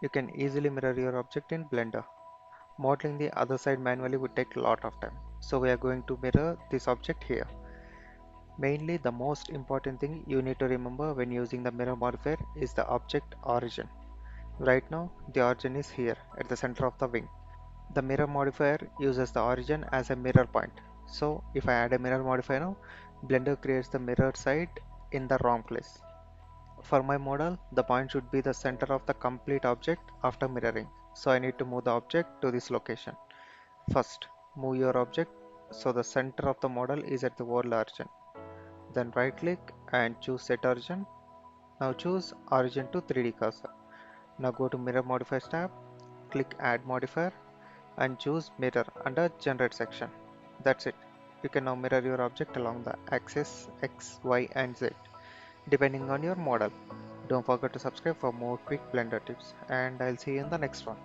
You can easily mirror your object in Blender. Modeling the other side manually would take a lot of time. So we are going to mirror this object here. Mainly the most important thing you need to remember when using the mirror modifier is the object origin. Right now the origin is here at the center of the wing. The mirror modifier uses the origin as a mirror point. So if I add a mirror modifier now, Blender creates the mirror side in the wrong place. For my model, the point should be the center of the complete object after mirroring. So I need to move the object to this location. First, move your object so the center of the model is at the world origin. Then right click and choose set origin. Now choose origin to 3D cursor. Now go to mirror modifiers tab, click add modifier and choose mirror under generate section. That's it. You can now mirror your object along the axis X, Y and Z depending on your model. Don't forget to subscribe for more quick Blender tips and I'll see you in the next one.